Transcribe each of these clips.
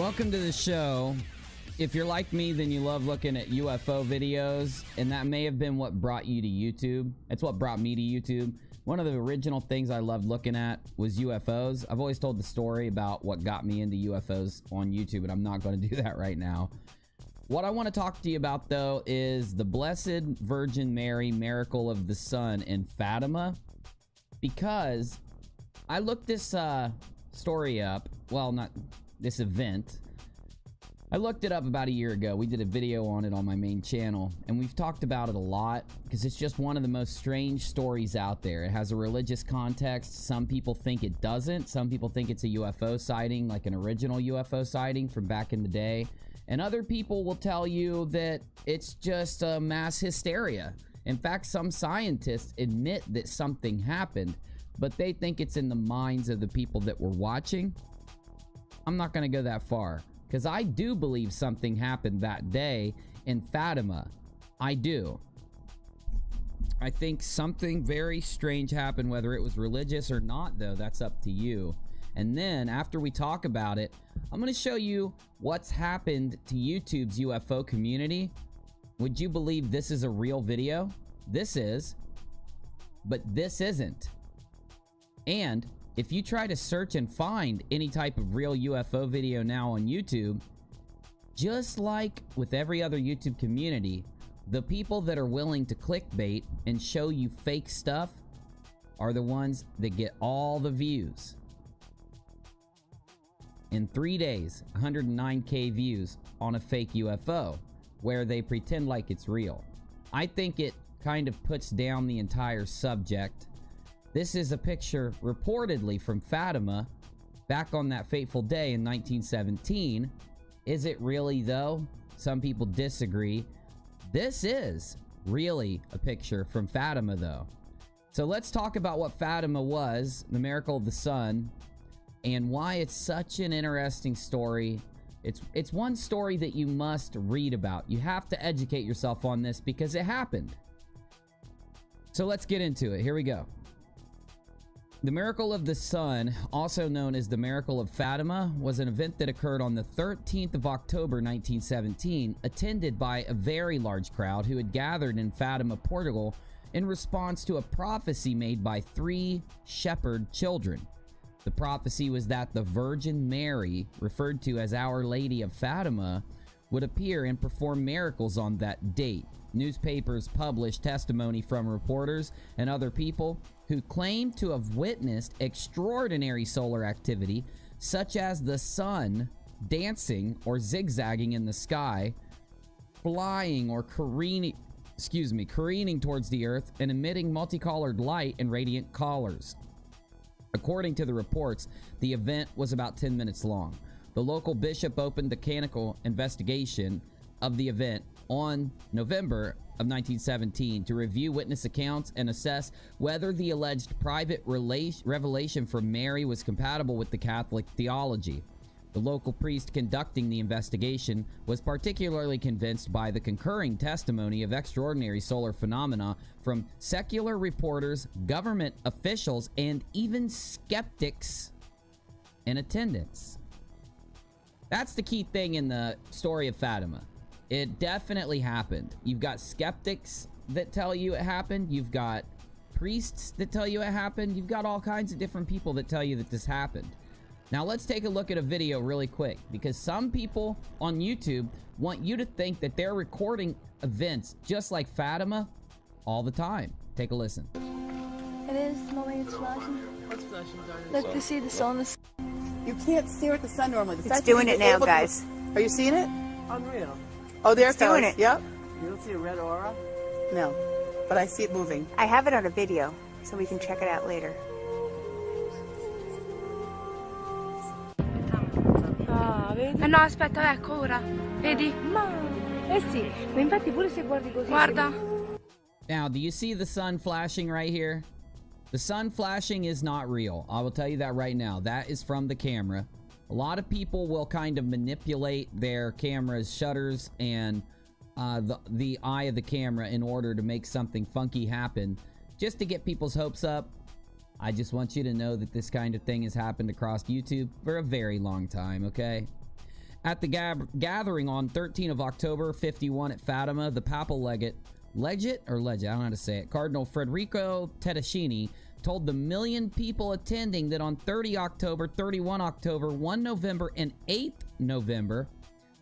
Welcome to the show. If you're like me, then you love looking at UFO videos, and that may have been what brought you to YouTube. It's what brought me to YouTube. One of the original things I loved looking at was UFOs. I've always told the story about what got me into UFOs on YouTube, and I'm not going to do that right now. What I want to talk to you about, though, is the Blessed Virgin Mary Miracle of the Sun in Fátima, because I looked this story up. Well, not this event. I looked it up about a year ago. We did a video on it on my main channel, and we've talked about it a lot because it's just one of the most strange stories out there. It has a religious context. Some people think it doesn't. Some people think it's a UFO sighting, like an original UFO sighting from back in the day. And other people will tell you that it's just a mass hysteria. In fact, some scientists admit that something happened, but they think it's in the minds of the people that were watching. I'm not going to go that far, because I do believe something happened that day in Fátima. I do. I think something very strange happened. Whether it was religious or not, though, that's up to you. And then, after we talk about it, I'm going to show you what's happened to YouTube's UFO community. Would you believe this is a real video? This is, but this isn't. And if you try to search and find any type of real UFO video now on YouTube, just like with every other YouTube community, the people that are willing to clickbait and show you fake stuff are the ones that get all the views. In 3 days, 109K views on a fake UFO where they pretend like it's real. I think it kind of puts down the entire subject. This is a picture reportedly from Fátima back on that fateful day in 1917. Is it really, though? Some people disagree. This is really a picture from Fátima, though. So let's talk about what Fátima was, the miracle of the sun, and why it's such an interesting story. It's one story that you must read about. You have to educate yourself on this because it happened. So let's get into it. Here we go. The Miracle of the Sun, also known as the Miracle of Fátima, was an event that occurred on the 13th of October 1917, attended by a very large crowd who had gathered in Fátima, Portugal, in response to a prophecy made by 3 shepherd children. The prophecy was that the Virgin Mary, referred to as Our Lady of Fátima, would appear and perform miracles on that date. Newspapers published testimony from reporters and other people who claimed to have witnessed extraordinary solar activity, such as the sun dancing or zigzagging in the sky, flying or careening towards the earth, and emitting multicolored light and radiant colors. According to the reports, the event was about 10 minutes long. The local bishop opened the canonical investigation of the event on November of 1917 to review witness accounts and assess whether the alleged private revelation from Mary was compatible with the Catholic theology. The local priest conducting the investigation was particularly convinced by the concurring testimony of extraordinary solar phenomena from secular reporters, government officials, and even skeptics in attendance. That's the key thing in the story of Fátima. It definitely happened. You've got skeptics that tell you it happened. You've got priests that tell you it happened. You've got all kinds of different people that tell you that this happened. Now let's take a look at a video really quick, because some people on YouTube want you to think that they're recording events just like Fátima all the time. Take a listen. It is, Mommy, it's flashing. What's flashing, darling? Look, to see the sun. You can't stare at the sun normally. It's doing it now, guys. Are you seeing it? Unreal. Oh, there It's it goes. doing it. Yep. You don't see a red aura? No, but I see it moving. I have it on a video, so we can check it out later. Ah, vedi? No, aspetta, ecco ora. Vedi? Ma, eh sì, ma infatti pure se guardi così. Guarda. Now, do you see the sun flashing right here? The sun flashing is not real. I will tell you that right now. That is from the camera. A lot of people will kind of manipulate their camera's shutters and the eye of the camera in order to make something funky happen, just to get people's hopes up. I just want you to know that this kind of thing has happened across YouTube for a very long time, okay? At the gathering on 13 of October 51 at Fátima, the papal legate, I don't know how to say it, Cardinal Federico Tedeschini, told the million people attending that on 30 October, 31 October, 1 November, and 8 November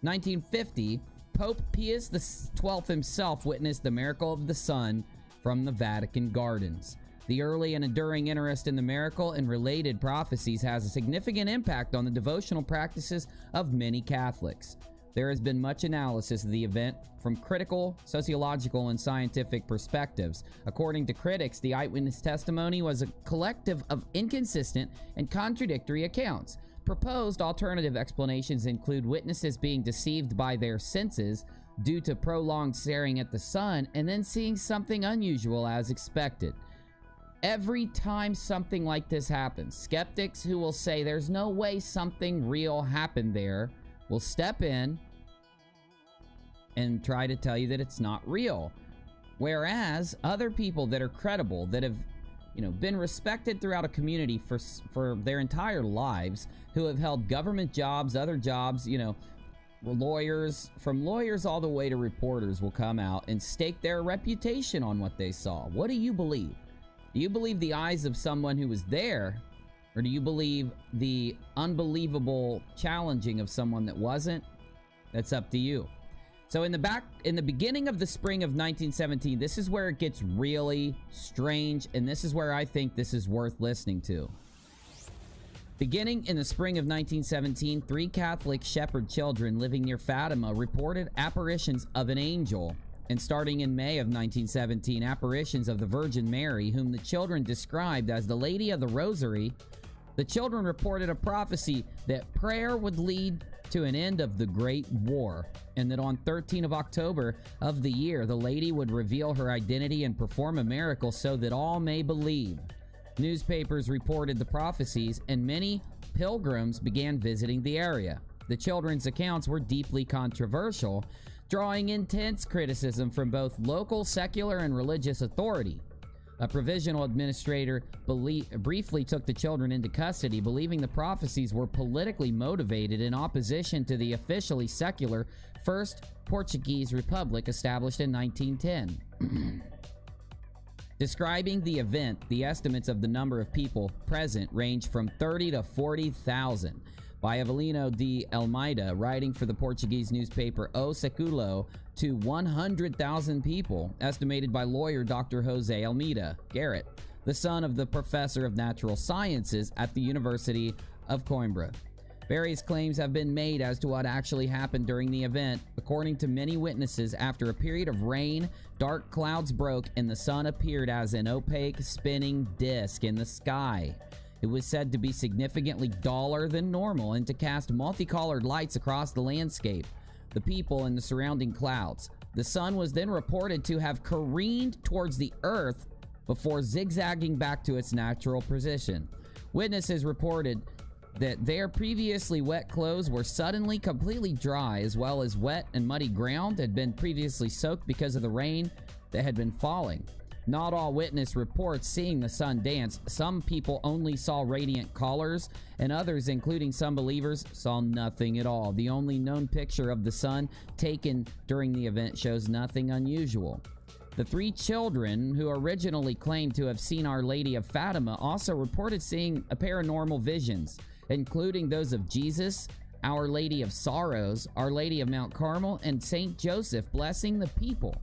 1950, Pope Pius XII himself witnessed the miracle of the sun from the Vatican gardens. The early and enduring interest in the miracle and related prophecies has a significant impact on the devotional practices of many Catholics. There has been much analysis of the event from critical, sociological, and scientific perspectives. According to critics, the eyewitness testimony was a collective of inconsistent and contradictory accounts. Proposed alternative explanations include witnesses being deceived by their senses due to prolonged staring at the sun and then seeing something unusual as expected. Every time something like this happens, skeptics who will say there's no way something real happened there will step in and try to tell you that it's not real. Whereas other people that are credible, that have, been respected throughout a community for their entire lives, who have held government jobs, other jobs, lawyers, from lawyers all the way to reporters, will come out and stake their reputation on what they saw. What do you believe? Do you believe the eyes of someone who was there, or do you believe the unbelievable challenging of someone that wasn't? That's up to you. So in the beginning of the spring of 1917, this is where it gets really strange, and this is where I think this is worth listening to. Beginning in the spring of 1917, 3 Catholic shepherd children living near Fátima reported apparitions of an angel. And starting in May of 1917, apparitions of the Virgin Mary, whom the children described as the Lady of the Rosary. The children reported a prophecy that prayer would lead to an end of the Great War, and that on 13 of October of the year, the lady would reveal her identity and perform a miracle so that all may believe. Newspapers reported the prophecies, and many pilgrims began visiting the area. The children's accounts were deeply controversial, drawing intense criticism from both local secular and religious authority. A provisional administrator briefly took the children into custody, believing the prophecies were politically motivated in opposition to the officially secular First Portuguese Republic established in 1910. Describing the event, the estimates of the number of people present ranged from 30 to 40,000. By Avelino de Almeida, writing for the Portuguese newspaper O Século, to 100,000 people, estimated by lawyer Dr. Jose Almeida Garrett, the son of the professor of natural sciences at the University of Coimbra. Various claims have been made as to what actually happened during the event. According to many witnesses, after a period of rain, dark clouds broke and the sun appeared as an opaque, spinning disk in the sky. It was said to be significantly duller than normal and to cast multicolored lights across the landscape, the people, and the surrounding clouds. The sun was then reported to have careened towards the earth before zigzagging back to its natural position. Witnesses reported that their previously wet clothes were suddenly completely dry, as well as wet and muddy ground had been previously soaked because of the rain that had been falling. Not all witness reports seeing the sun dance. Some people only saw radiant colors, and others, including some believers, saw nothing at all. The only known picture of the sun taken during the event shows nothing unusual. The 3 children who originally claimed to have seen Our Lady of Fátima also reported seeing paranormal visions, including those of Jesus, Our Lady of Sorrows, Our Lady of Mount Carmel, and Saint Joseph blessing the people.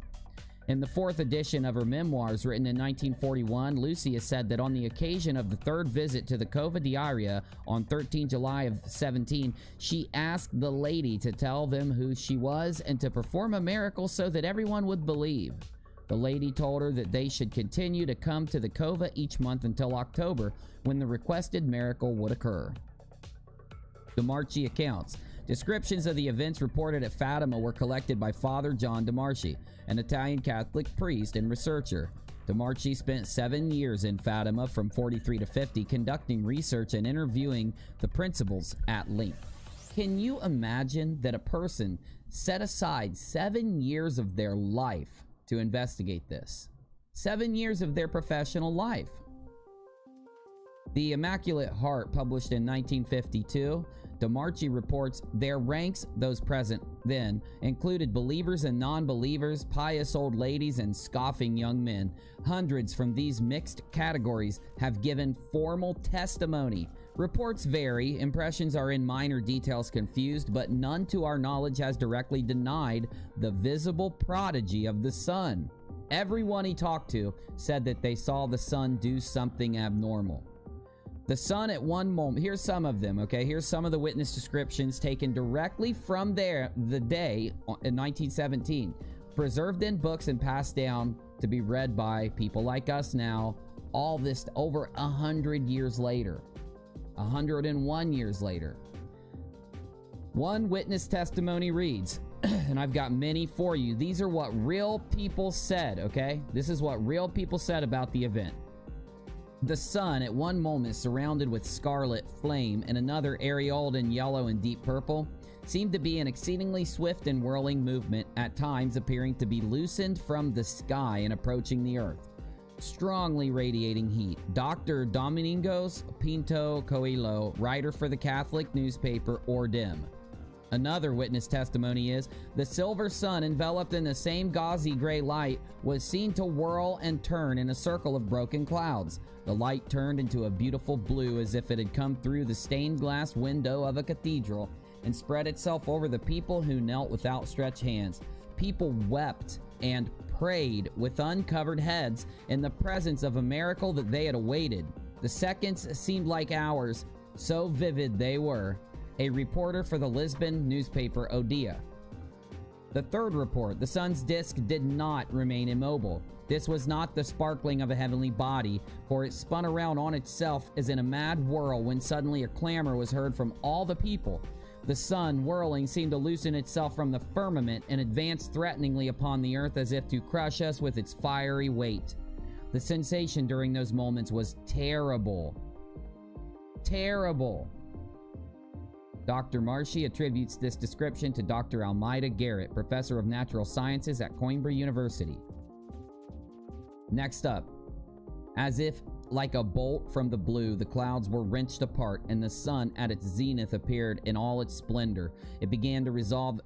In the 4th edition of her memoirs, written in 1941, Lucia said that on the occasion of the 3rd visit to the Cova Diaria on 13 July of 17, she asked the lady to tell them who she was and to perform a miracle so that everyone would believe. The lady told her that they should continue to come to the Cova each month until October, when the requested miracle would occur. DeMarchi accounts. Descriptions of the events reported at Fátima were collected by Father John DeMarchi, an Italian Catholic priest and researcher. DeMarchi spent 7 years in Fátima from 43 to 50, conducting research and interviewing the principals at length. Can you imagine that a person set aside 7 years of their life to investigate this? 7 years of their professional life. The Immaculate Heart, published in 1952, DeMarchi reports their ranks, those present then, included believers and non-believers, pious old ladies, and scoffing young men. Hundreds from these mixed categories have given formal testimony. Reports vary, impressions are in minor details confused, but none to our knowledge has directly denied the visible prodigy of the sun. Everyone he talked to said that they saw the sun do something abnormal. The sun at one moment, here's some of them, okay? Here's some of the witness descriptions taken directly from the day in 1917, preserved in books and passed down to be read by people like us now, all this over 100 years later, 101 years later. One witness testimony reads, and I've got many for you. These are what real people said, okay? This is what real people said about the event. The sun at one moment surrounded with scarlet flame and another aureoled in yellow and deep purple seemed to be an exceedingly swift and whirling movement, at times appearing to be loosened from the sky and approaching the earth, strongly radiating heat. Dr. Domingos Pinto Coelho, writer for the Catholic newspaper Ordem. Another witness testimony is, the silver sun, enveloped in the same gauzy gray light, was seen to whirl and turn in a circle of broken clouds. The light turned into a beautiful blue as if it had come through the stained glass window of a cathedral and spread itself over the people who knelt with outstretched hands. People wept and prayed with uncovered heads in the presence of a miracle that they had awaited. The seconds seemed like hours, so vivid they were. A reporter for the Lisbon newspaper O Dia. The third report, the sun's disk did not remain immobile. This was not the sparkling of a heavenly body, for it spun around on itself as in a mad whirl when suddenly a clamor was heard from all the people. The sun, whirling, seemed to loosen itself from the firmament and advance threateningly upon the earth as if to crush us with its fiery weight. The sensation during those moments was terrible. Terrible. Dr. Marshy attributes this description to Dr. Almeida Garrett, professor of natural sciences at Coimbra University. Next up, as if like a bolt from the blue, the clouds were wrenched apart and the sun at its zenith appeared in all its splendor. It began to revolve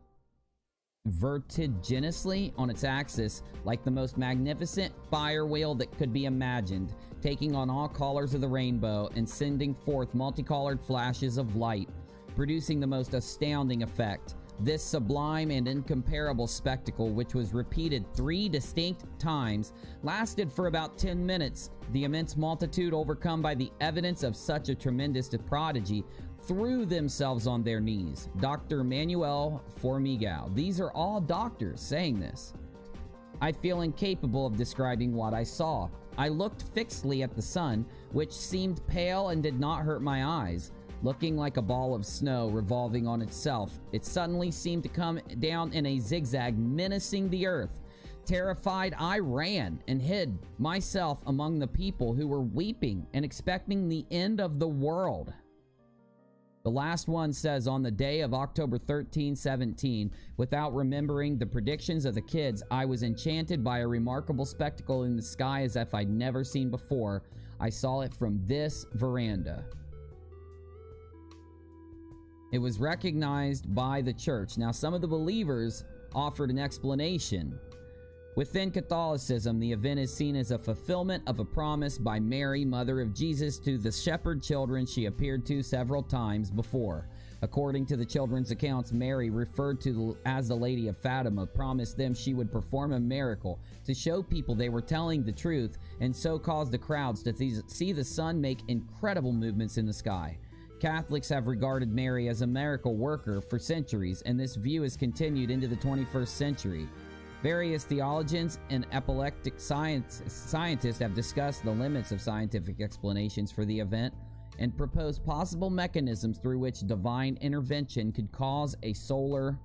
vertiginously on its axis like the most magnificent fire wheel that could be imagined, taking on all colors of the rainbow and sending forth multicolored flashes of light, producing the most astounding effect. This sublime and incomparable spectacle, which was repeated 3 distinct times, lasted for about 10 minutes. The immense multitude, overcome by the evidence of such a tremendous prodigy, threw themselves on their knees. Dr. Manuel Formigao. These are all doctors saying this. I feel incapable of describing what I saw. I looked fixedly at the sun, which seemed pale and did not hurt my eyes. Looking like a ball of snow revolving on itself, it suddenly seemed to come down in a zigzag, menacing the earth. Terrified, I ran and hid myself among the people who were weeping and expecting the end of the world. The last one says, on the day of October 1317, without remembering the predictions of the kids, I was enchanted by a remarkable spectacle in the sky as if I'd never seen before. I saw it from this veranda. It was recognized by the church. Now, some of the believers offered an explanation. Within Catholicism, the event is seen as a fulfillment of a promise by Mary, mother of Jesus, to the shepherd children she appeared to several times before. According to the children's accounts, Mary, referred to as the Lady of Fátima, promised them she would perform a miracle to show people they were telling the truth, and so cause the crowds to see the sun make incredible movements in the sky. Catholics have regarded Mary as a miracle worker for centuries, and this view has continued into the 21st century. Various theologians and epileptic scientists have discussed the limits of scientific explanations for the event and proposed possible mechanisms through which divine intervention could cause a solar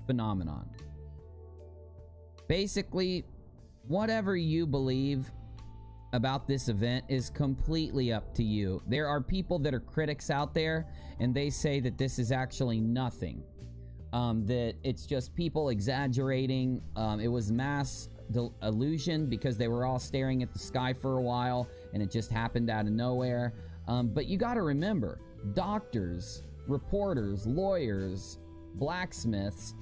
phenomenon. Basically, whatever you believe about this event is completely up to you. There are people that are critics out there, and they say that this is actually nothing. That it's just people exaggerating. It was mass illusion because they were all staring at the sky for a while, and it just happened out of nowhere. But you got to remember, doctors reporters, lawyers, blacksmiths,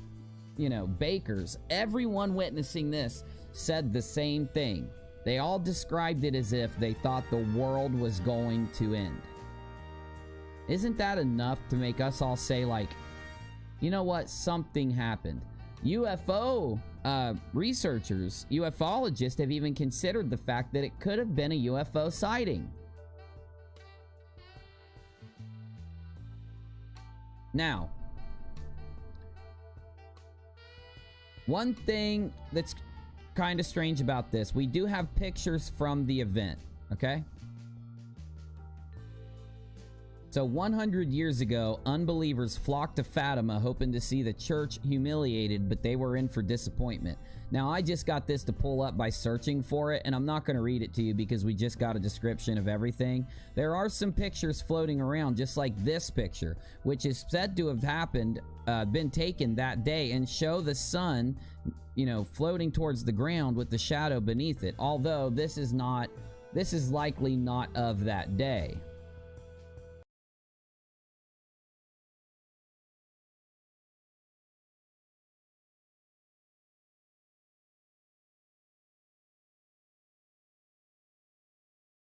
you know, bakers, everyone witnessing this said the same thing. They all described it as if they thought the world was going to end. Isn't that enough to make us all say, like, you know what, something happened? UFO researchers, ufologists have even considered the fact that it could have been a UFO sighting. Now, one thing that's kind of strange about this, we do have pictures from the event, okay? So 100 years ago, unbelievers flocked to Fátima hoping to see the church humiliated, but they were in for disappointment. Now, I just got this to pull up by searching for it, and I'm not going to read it to you because we just got a description of everything. There are some pictures floating around, just like this picture, which is said to have happened, been taken that day, and show the sun, you know, floating towards the ground with the shadow beneath it. Although this is likely not of that day.